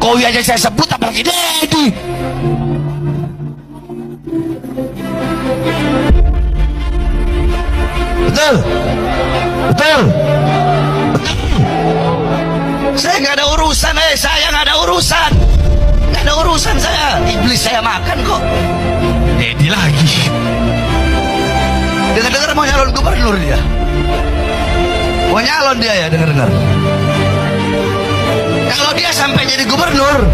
Jokowi aja saya sebut, apalagi Dedi. Betul, betul, betul. Saya nggak ada urusan, saya nggak ada urusan, nggak ada urusan saya. Iblis saya makan kok. Dedi lagi. Dengar-dengar mau nyalon gubernur dia. Mau nyalon dia ya, dengar-dengar. Kalau dia sampai jadi gubernur,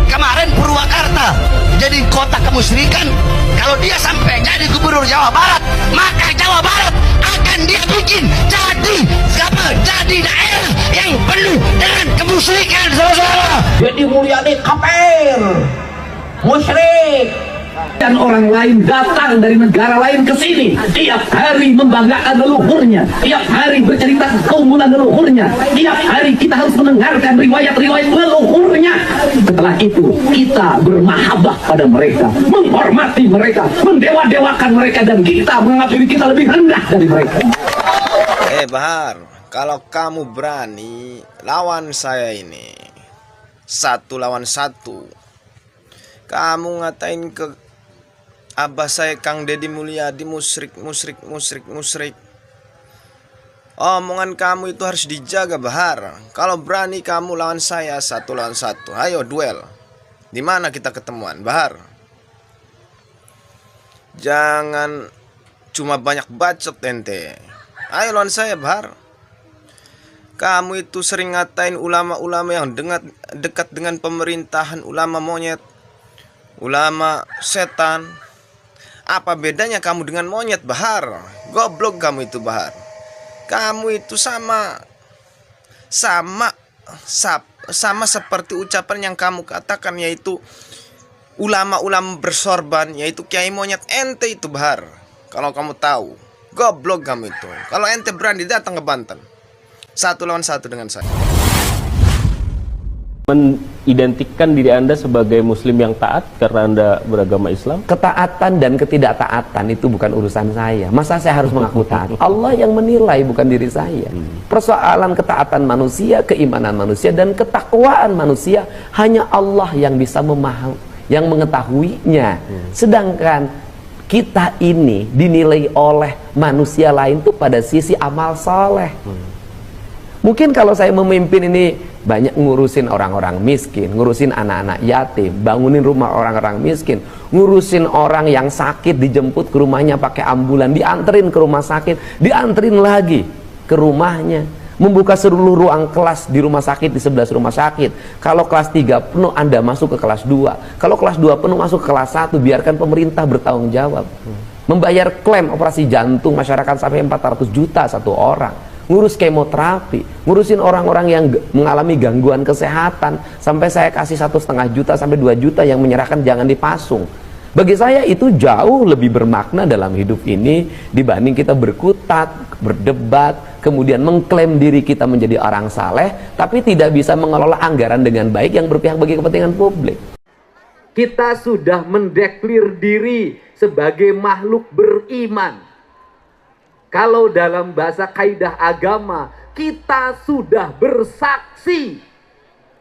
kemarin Purwakarta jadi kota kemusyrikan. Kalau dia sampai jadi gubernur Jawa Barat, maka Jawa Barat akan dia bikin jadi daerah yang penuh dengan kemusyrikan, saudara. Jadi Mulyadi kafir, musyrik. Dan orang lain datang dari negara lain ke sini, tiap hari membanggakan leluhurnya, tiap hari bercerita keunggulan leluhurnya, tiap hari kita harus mendengarkan riwayat-riwayat leluhurnya. Setelah itu kita bermahabbah pada mereka, menghormati mereka, mendewa-dewakan mereka, dan kita menganggap diri kita lebih rendah dari mereka. Bahar, kalau kamu berani lawan saya ini 1 lawan 1, kamu ngatain ke abah saya Kang Deddy Mulyadi musyrik. Omongan kamu itu harus dijaga, Bahar. Kalau berani kamu lawan saya 1 lawan 1, ayo duel. Di mana kita ketemuan, Bahar? Jangan cuma banyak bacot ente. Ayo lawan saya, Bahar. Kamu itu sering ngatain ulama-ulama yang dekat dengan pemerintahan, ulama monyet, ulama setan. Apa bedanya kamu dengan monyet, Bahar? Goblok kamu itu, Bahar. Kamu itu sama seperti ucapan yang kamu katakan, yaitu ulama-ulama bersorban, yaitu kiai monyet ente itu, Bahar. Kalau kamu tahu, goblok kamu itu. Kalau ente berani datang ke Banten 1 lawan 1 dengan saya. Mengidentikan diri Anda sebagai muslim yang taat karena Anda beragama Islam? Ketaatan dan ketidaktaatan itu bukan urusan saya. Masa saya harus mengaku taat? Allah yang menilai, bukan diri saya. Persoalan ketaatan manusia, keimanan manusia, dan ketakwaan manusia hanya Allah yang bisa memahami, yang mengetahuinya. Sedangkan kita ini dinilai oleh manusia lain tuh pada sisi amal soleh. Mungkin kalau saya memimpin ini banyak ngurusin orang-orang miskin, ngurusin anak-anak yatim, bangunin rumah orang-orang miskin, ngurusin orang yang sakit, dijemput ke rumahnya pakai ambulan, dianterin ke rumah sakit, dianterin lagi ke rumahnya, membuka seluruh ruang kelas di rumah sakit, di 11 rumah sakit. Kalau kelas 3 penuh, Anda masuk ke kelas 2. Kalau kelas 2 penuh, masuk ke kelas 1. Biarkan pemerintah bertanggung jawab. Membayar klaim operasi jantung masyarakat sampai 400 juta satu orang. Ngurus kemoterapi, ngurusin orang-orang yang mengalami gangguan kesehatan, sampai saya kasih 1,5 juta sampai 2 juta yang menyerahkan jangan dipasung. Bagi saya itu jauh lebih bermakna dalam hidup ini dibanding kita berkutat, berdebat, kemudian mengklaim diri kita menjadi orang saleh tapi tidak bisa mengelola anggaran dengan baik yang berpihak bagi kepentingan publik. Kita sudah mendeklir diri sebagai makhluk beriman. Kalau dalam bahasa kaidah agama, kita sudah bersaksi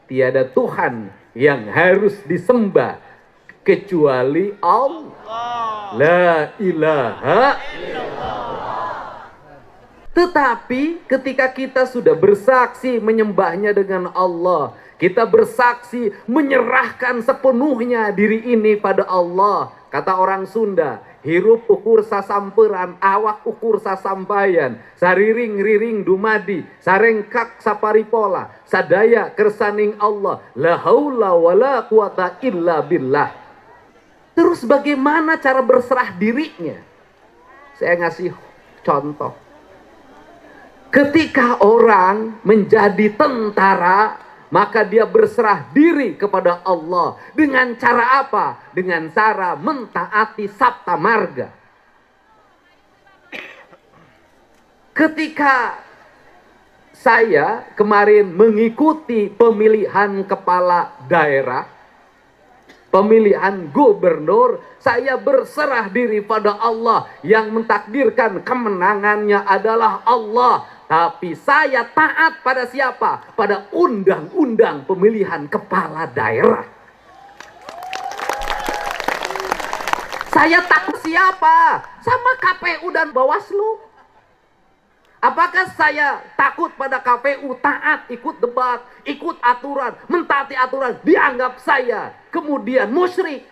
tiada Tuhan yang harus disembah kecuali Allah. La ilaha illallah. Tetapi ketika kita sudah bersaksi menyembahnya dengan Allah, kita bersaksi menyerahkan sepenuhnya diri ini pada Allah. Kata orang Sunda, hirup ukur sasamperan, awak ukur sasampayan, sariring-riring dumadi, sarengkak saparipola, sadaya kersaning Allah, la haula wala quwata illa billah. Terus bagaimana cara berserah dirinya? Saya ngasih contoh. Ketika orang menjadi tentara, maka dia berserah diri kepada Allah. Dengan cara apa? Dengan cara mentaati sabta marga. Ketika saya kemarin mengikuti pemilihan kepala daerah, pemilihan gubernur, saya berserah diri pada Allah. Yang mentakdirkan kemenangannya adalah Allah. Tapi saya taat pada siapa? Pada undang-undang pemilihan kepala daerah. Saya takut siapa? Sama KPU dan Bawaslu. Apakah saya takut pada KPU, taat, ikut debat, ikut aturan, mentaati aturan, dianggap saya kemudian musyrik?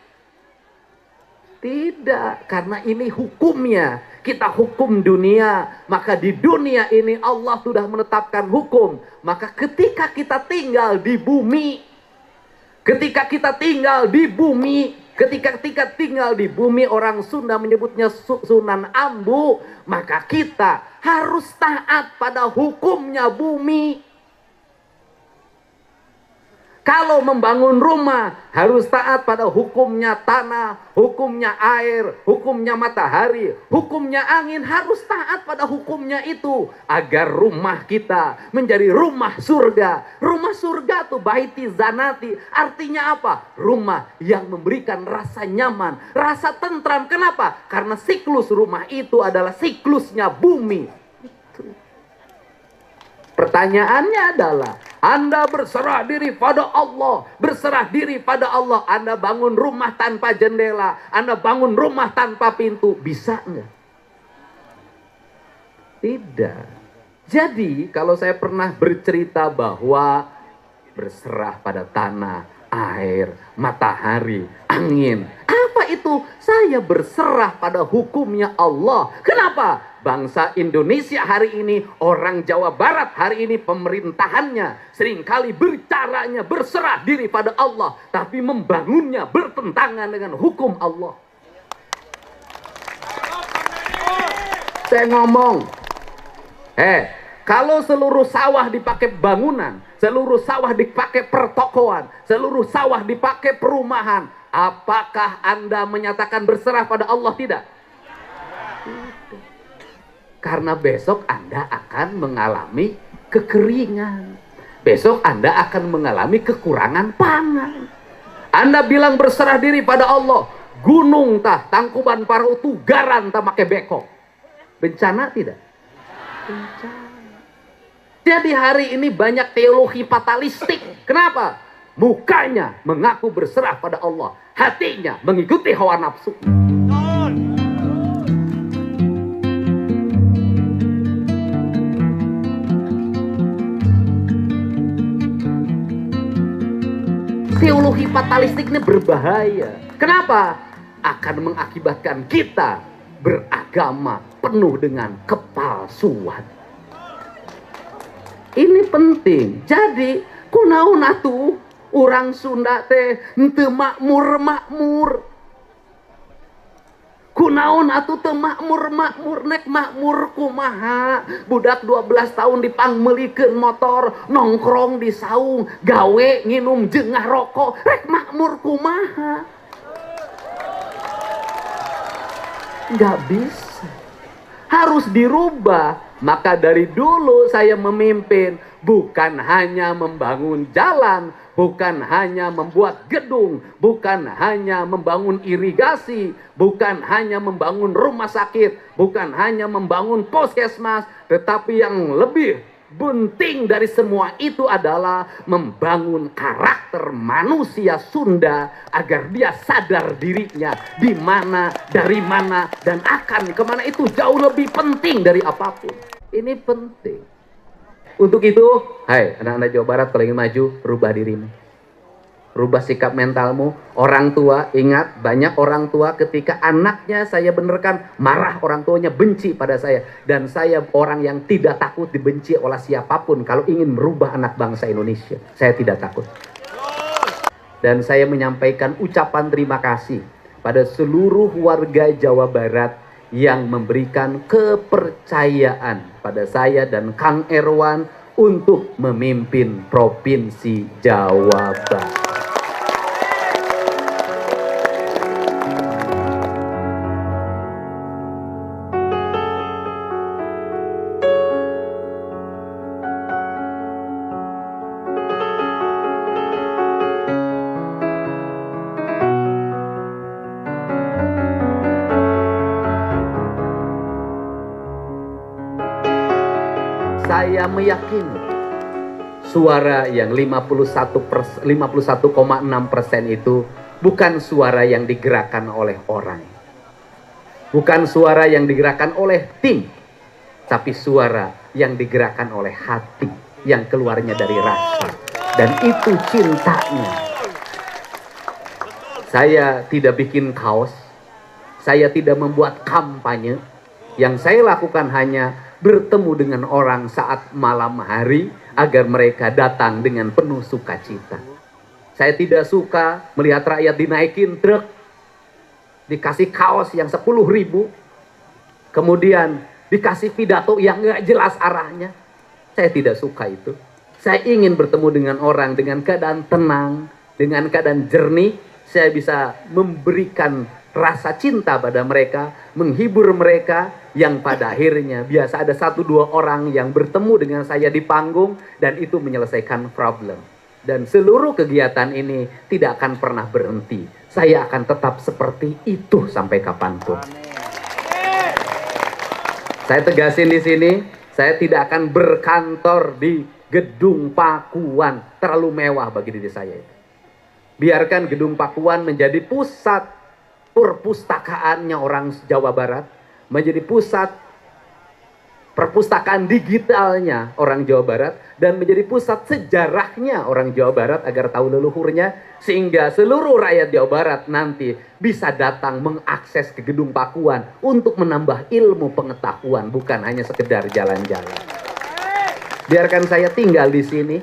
Tidak, karena ini hukumnya. Kita hukum dunia, maka di dunia ini Allah sudah menetapkan hukum. Maka ketika kita tinggal di bumi, ketika tinggal di bumi, orang Sunda menyebutnya Sunan Ambu, maka kita harus taat pada hukumnya bumi. Kalau membangun rumah harus taat pada hukumnya tanah, hukumnya air, hukumnya matahari, hukumnya angin, harus taat pada hukumnya itu agar rumah kita menjadi rumah surga. Rumah surga tuh baiti zanati, artinya apa? Rumah yang memberikan rasa nyaman, rasa tentram. Kenapa? Karena siklus rumah itu adalah siklusnya bumi. Pertanyaannya adalah, Anda berserah diri pada Allah, berserah diri pada Allah. Anda bangun rumah tanpa jendela, Anda bangun rumah tanpa pintu, bisa nggak? Tidak. Jadi kalau saya pernah bercerita bahwa berserah pada tanah, air, matahari, angin, apa itu? Saya berserah pada hukumnya Allah. Kenapa? Bangsa Indonesia hari ini, orang Jawa Barat hari ini, pemerintahannya seringkali bercaranya berserah diri pada Allah, tapi membangunnya bertentangan dengan hukum Allah. Saya ngomong, kalau seluruh sawah dipakai bangunan, seluruh sawah dipakai pertokoan, seluruh sawah dipakai perumahan, apakah Anda menyatakan berserah pada Allah? Tidak. Karena besok Anda akan mengalami kekeringan. Besok Anda akan mengalami kekurangan pangan. Anda bilang berserah diri pada Allah, gunung tah, Tangkuban Parahu, Tugaran tah make beko. Bencana tidak? Bencana. Jadi hari ini banyak teologi fatalistik. Kenapa? Mukanya mengaku berserah pada Allah, hatinya mengikuti hawa nafsu. Teologi fatalistik ini berbahaya. Kenapa? Akan mengakibatkan kita beragama penuh dengan kepalsuan. Ini penting. Jadi, kunaon atuh orang Sunda teh henteu makmur. Kunaon atuh teu makmur, nek makmur kumaha? Budak 12 tahun dipangmeulikeun motor, nongkrong di saung, gawe nginum jeung ngarokok, rek makmur kumaha? Nggak bisa. Harus dirubah. Maka dari dulu saya memimpin bukan hanya membangun jalan, bukan hanya membuat gedung, bukan hanya membangun irigasi, bukan hanya membangun rumah sakit, bukan hanya membangun puskesmas, tetapi yang lebih penting dari semua itu adalah membangun karakter manusia Sunda agar dia sadar dirinya di mana, dari mana, dan akan kemana. Itu jauh lebih penting dari apapun. Ini penting. Untuk itu, hai anak-anak Jawa Barat, kalau ingin maju, rubah dirimu. Rubah sikap mentalmu. Orang tua, ingat, banyak orang tua ketika anaknya saya benarkan, marah orang tuanya, benci pada saya. Dan saya orang yang tidak takut dibenci oleh siapapun kalau ingin merubah anak bangsa Indonesia. Saya tidak takut. Dan saya menyampaikan ucapan terima kasih pada seluruh warga Jawa Barat yang memberikan kepercayaan pada saya dan Kang Erwan untuk memimpin Provinsi Jawa Barat. saya meyakini suara yang 51,6% itu bukan suara yang digerakkan oleh orang. Bukan suara yang digerakkan oleh tim, tapi suara yang digerakkan oleh hati, yang keluarnya dari rasa. Dan itu cintanya. Saya tidak bikin kaos, saya tidak membuat kampanye. Yang saya lakukan hanya bertemu dengan orang saat malam hari agar mereka datang dengan penuh sukacita. Saya tidak suka melihat rakyat dinaikin truk, dikasih kaos yang 10.000, kemudian dikasih pidato yang nggak jelas arahnya. Saya tidak suka itu. Saya ingin bertemu dengan orang dengan keadaan tenang, dengan keadaan jernih. Saya bisa memberikan rasa cinta pada mereka, menghibur mereka, yang pada akhirnya biasa ada 1-2 orang yang bertemu dengan saya di panggung dan itu menyelesaikan problem. Dan seluruh kegiatan ini tidak akan pernah berhenti. Saya akan tetap seperti itu sampai kapanpun. Saya tegasin di sini, saya tidak akan berkantor di gedung Pakuan, terlalu mewah bagi diri saya itu. Biarkan gedung Pakuan menjadi pusat perpustakaannya orang Jawa Barat, menjadi pusat perpustakaan digitalnya orang Jawa Barat, dan menjadi pusat sejarahnya orang Jawa Barat agar tahu leluhurnya, sehingga seluruh rakyat Jawa Barat nanti bisa datang mengakses ke gedung Pakuan untuk menambah ilmu pengetahuan, bukan hanya sekedar jalan-jalan. Biarkan saya tinggal di sini.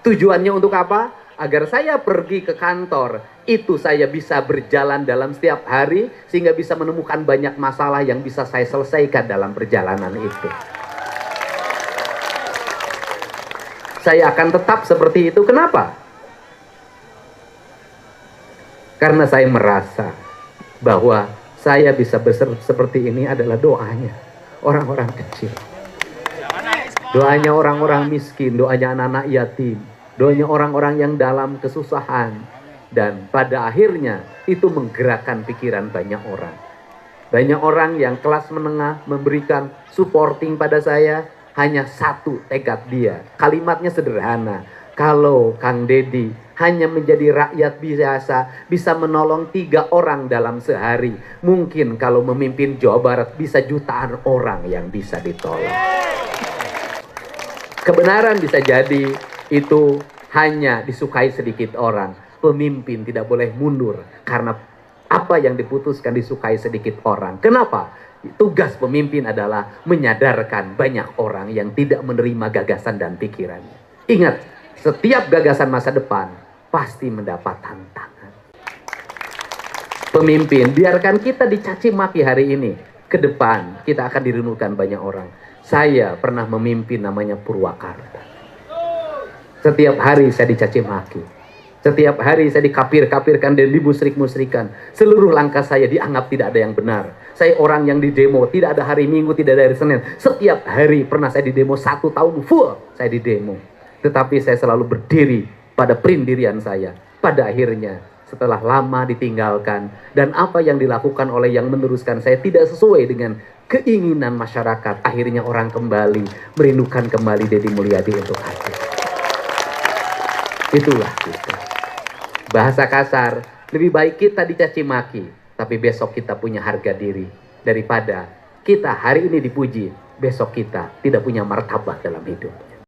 Tujuannya untuk apa? Agar saya pergi ke kantor, itu saya bisa berjalan dalam setiap hari, sehingga bisa menemukan banyak masalah yang bisa saya selesaikan dalam perjalanan itu. Saya akan tetap seperti itu. Kenapa? Karena saya merasa bahwa saya bisa seperti ini adalah doanya orang-orang kecil. Doanya orang-orang miskin, doanya anak-anak yatim, doanya orang-orang yang dalam kesusahan. Dan pada akhirnya itu menggerakkan pikiran banyak orang. Banyak orang yang kelas menengah memberikan supporting pada saya. Hanya satu tekad dia. Kalimatnya sederhana. Kalau Kang Deddy hanya menjadi rakyat biasa, bisa menolong 3 orang dalam sehari, mungkin kalau memimpin Jawa Barat bisa jutaan orang yang bisa ditolong. Kebenaran bisa jadi itu hanya disukai sedikit orang. Pemimpin tidak boleh mundur karena apa yang diputuskan disukai sedikit orang. Kenapa? Tugas pemimpin adalah menyadarkan banyak orang yang tidak menerima gagasan dan pikirannya. Ingat, setiap gagasan masa depan pasti mendapat tantangan. Pemimpin, biarkan kita dicaci maki hari ini. Ke depan kita akan direnungkan banyak orang. Saya pernah memimpin namanya Purwakarta. Setiap hari saya dicaci maki. Setiap hari saya dikapir-kapirkan dan dimusrik-musrikan. Seluruh langkah saya dianggap tidak ada yang benar. Saya orang yang di demo, tidak ada hari Minggu, tidak ada hari Senin. Setiap hari pernah saya di demo 1 tahun full saya di demo. Tetapi saya selalu berdiri pada pendirian saya. Pada akhirnya setelah lama ditinggalkan dan apa yang dilakukan oleh yang meneruskan saya tidak sesuai dengan keinginan masyarakat. Akhirnya orang kembali merindukan kembali Deddy Mulyadi untuk hadir. Itulah kita. Bahasa kasar, lebih baik kita dicaci maki, tapi besok kita punya harga diri. Daripada kita hari ini dipuji, besok kita tidak punya martabat dalam hidup.